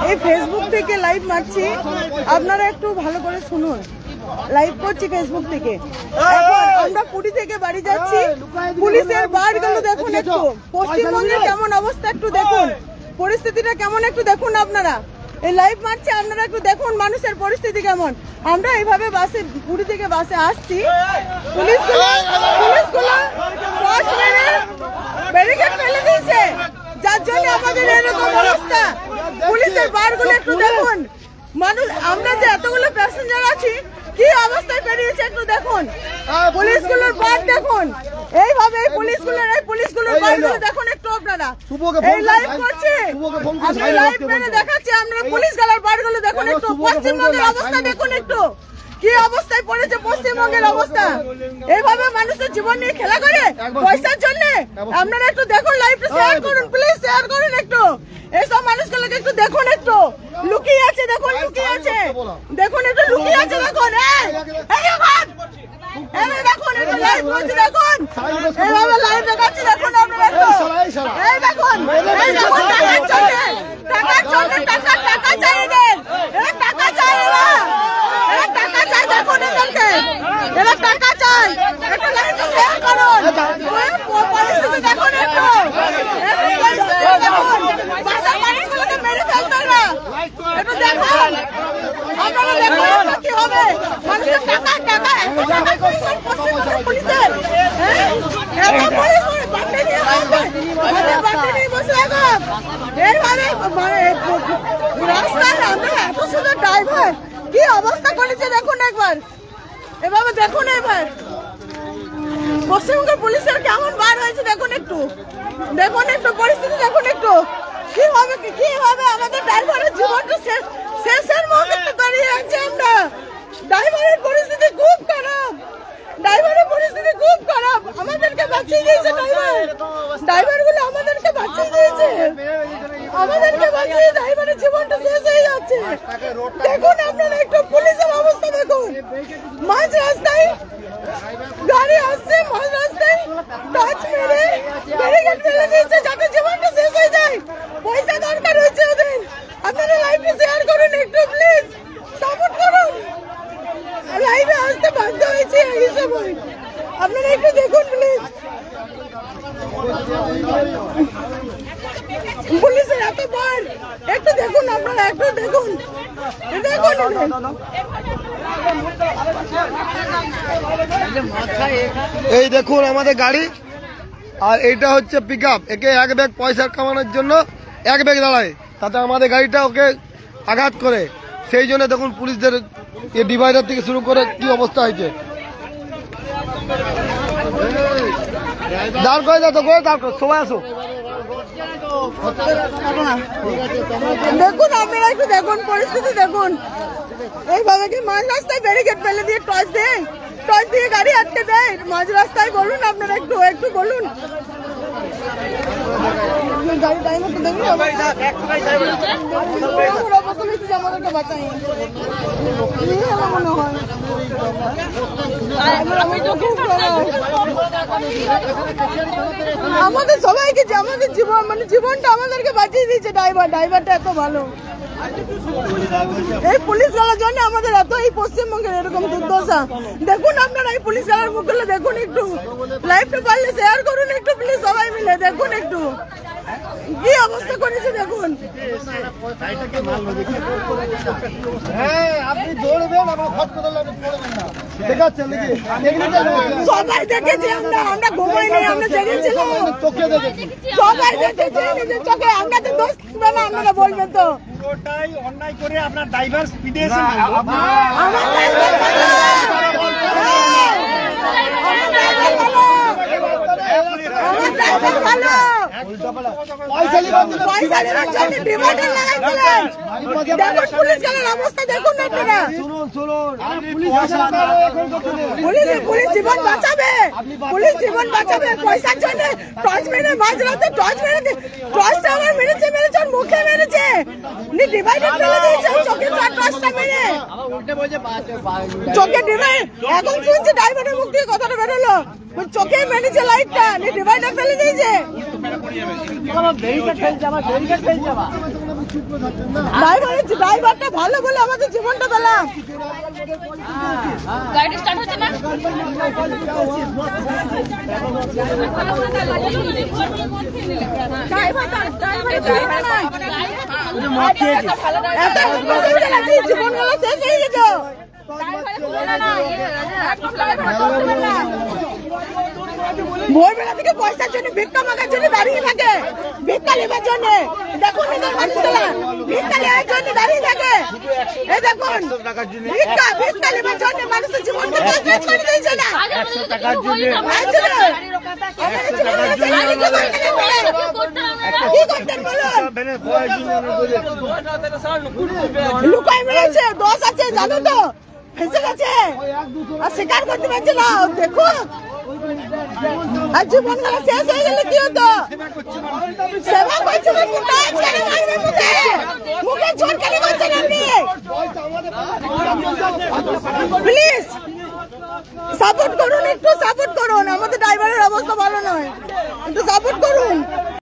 এই ফেসবুক থেকে লাইভ মারছি, আপনারা একটু ভালো করে শুনুন। লাইভ করছি ফেসবুক থেকে। এখন আমরা পুরী থেকে বাড়ি যাচ্ছি, পুলিশের বাড়গুলো দেখুন একটু, পশ্চিমবঙ্গের কেমন অবস্থা একটু দেখুন, পরিস্থিতিটা কেমন একটু দেখুন আপনারা। এই লাইভ মারছে, আপনারা একটু দেখুন মানুষের পরিস্থিতি কেমন। আমরা এইভাবে বাসে, পুরী থেকে বাসে আসছি, পুলিশগুলো বাস মেরে ব্যারিকেড ফেলে দিয়েছে, যার জন্য আমাদের এরকম অবস্থা। পুলিশের বারগুলো একটু দেখুন, মানুষ আমরা যে এতগুলো প্যাসেঞ্জার আছি কি অবস্থায় বেরিয়েছে একটু দেখুন। পুলিশগুলোর বার দেখুন, এইভাবে পুলিশগুলোর বারগুলো দেখুন একটু আপনারা। এই লাইভ করছে, আমি লাইভ মেরে দেখাচ্ছি, আমরা পুলিশ গালার বারগুলো দেখুন একটু। পশ্চিমবঙ্গের অবস্থা দেখুন একটু, কি অবস্থায় পড়েছে পশ্চিমবঙ্গের অবস্থা। এইভাবে মানুষের জীবন নিয়ে খেলা করে পয়সার জন্য। আপনারা একটু দেখুন, লাইভটা শেয়ার করুন, প্লিজ শেয়ার করুন একটু। এইসব মানুষগুলোকে একটু দেখুন, একটু লুকিয়ে আছে, দেখুন লুকিয়ে আছে, দেখুন একটু লুকিয়ে আছে, দেখুন দেখুন একটু লাইভ করছি, দেখুন এইভাবে লাইভ দেখাচ্ছি, দেখুন আপনারা একটু। এই দেখুন, এই দেখুন টাকার জন্য টাকা চাই এদের, এরা টাকা চাই, এরা টাকা চাই, দেখুন এদেরকে, এরা টাকা চাই। একটু লাইভটা শেয়ার করুন, পরিস্থিতি দেখুন একটু, দেখুন বাসার মানুষগুলোকে মেরে ফেলবে না, একটু দেখুন আপনারা, দেখুন কি হবে। মানুষের টাকা পশ্চিমবঙ্গের পুলিশের, রাস্তায় আমরা এত সুন্দর ড্রাইভার, কি অবস্থা করেছে দেখুন একবার, এভাবে দেখুন এবার পশ্চিমবঙ্গের পুলিশের কেমন বার হয়েছে দেখুন একটু, দেখুন একটু পরিস্থিতি দেখুন একটু, কিভাবে আমাদের ড্রাইভারের জীবনটা শেষের মুখে দাঁড়িয়ে আছে আমরা। ড্রাইভারের পরিস্থিতি খুব খারাপ, ড্রাইভারের পরিস্থিতি খুব খারাপ, আমাদেরকে বাঁচিয়ে দিয়েছে ড্রাইভারগুলো, আমাদেরকে বাঁচিয়ে দিয়েছে, আমাদেরকে বাঁচিয়ে, ড্রাইভারের জীবনটা শেষ হয়ে যাচ্ছে। দেখুন আপনারা একটু পুলিশের অবস্থা দেখুন, মাঝ রাস্তায় গাড়ি আসছে, মাঝ রাস্তায় টাচ মেরে ব্যারিকেড ফেলে দিয়েছে যাতে জীবনটা শেষ হয়ে যায়। পয়সা দরকার হয়েছে ওদের। আপনারা লাইভে শেয়ার করুন একটু, প্লিজ সাপোর্ট করুন। লাইভে আসতে বাধ্য হয়েছে এই সময়, আপনারা একটু দেখুন প্লিজ। পুলিশের এত বার, একটু দেখুন আপনারা, একটু দেখুন, এই দেখুন আমাদের গাড়ি, আর এইটা হচ্ছে পিক আপ। একে এক ব্যাগ পয়সা কামানোর জন্য এক ব্যাগ দাঁড়ায়, তাতে আমাদের গাড়িটা ওকে আঘাত করে। সেই জন্য দেখুন পুলিশদের ডিভাইডার থেকে শুরু করে কি অবস্থা হয়েছে। দাঁড় করে দাও তো, করে দাঁড় করো, সবাই আসো। দেখুন আপনারা একটু দেখুন পরিস্থিতি দেখুন, এইভাবে কি মাঝ রাস্তায় ব্যারিকেড ফেলে দিয়ে টর্চ দিয়ে গাড়ি আটকে দেয় মাঝ রাস্তায়। বলুন আপনারা একটু বলুন। গাড়ি ড্রাইভার তো দেখুন আমাদেরকে বাঁচাই মনে হয়। আমাদের সবাইকে, আমাদের জীবন, মানে জীবনটা আমাদেরকে বাঁচিয়ে দিয়েছে ড্রাইভারটা এত ভালো। এই পুলিশ গালার জন্য আমাদের এত এই পশ্চিমবঙ্গের এরকম দুর্দশা। দেখুন আপনারা এই পুলিশ গালার মুখগুলো দেখুন একটু, লাইভটা পারলে শেয়ার করুন একটু প্লিজ, সবাই মিলে দেখুন একটু কি অবস্থা করেছে দেখুন। আপনি দৌড়বেন, সবাই দেখেছি, আমরা ঘুমাইনি, আমরা জেগেছিলাম, সবাই দেখেছি নিজের চোখে। আমরা তো দোষ না, আপনারা বলবেন তো পুরোটাই অন্যায় করে আপনার ড্রাইভার স্পিডে এসে ভালো পয়সা নিবার জন্য পয়সা নেওয়ার জন্য ডিভাইডার লাগাইছিলেন। দেখুন পুলিশ গেলের অবস্থা দেখুন আপনারা। পুলিশ জীবন বাঁচাবে, পুলিশ জীবন বাঁচাবে পয়সার জন্য। টর্চ মেরে মাঝরাতে টর্চ মেরে টর্চটা আমার মেরেছে মুখে মেরেছে, ডিভাইডার ফেলে দিয়েছে চোখে টর্চটা মেরে চোখে ডিভাইড। এখন শুনছি ড্রাইভারের মুখ দিয়ে কথাটা বেরোলো, চোখে মেরেছে লাইটটা, ডিভাইডার ফেলে দিয়েছে। ড্রাইভারটা ভালো বলে আমাদের জীবনটা পেলাম। গাড়ি স্টার্ট হচ্ছে না জীবন গেল শেষ হয়ে গেছে। ভোরবেলা থেকে পয়সার জন্য ভিক্ষা মাগার জন্য দাঁড়িয়ে থাকে, ভিক্ষা নেবার জন্য। দেখুন এদের মানুষগুলা ভিক্ষা নেওয়ার জন্য দাঁড়িয়ে থাকে। এই দেখুন ভিক্ষা নেবার জন্য মানুষের জীবনকে বরবাদ করে দিয়েছে না। কি করতেন বলুন? লুকাই মেরেছে, দোষ আছে জানো তো, ফেসে গেছে আর স্বীকার করতে পারছে না। দেখুন আর জীবন গেলে শেষ হয়ে গেলে কি হতো? সেবা করছে না, মুখে চোট কেন করছেন আপনি? প্লিজ সাপোর্ট করুন, একটু সাপোর্ট করুন। আমাদের ড্রাইভারের অবস্থা ভালো নয়, একটু সাপোর্ট করুন।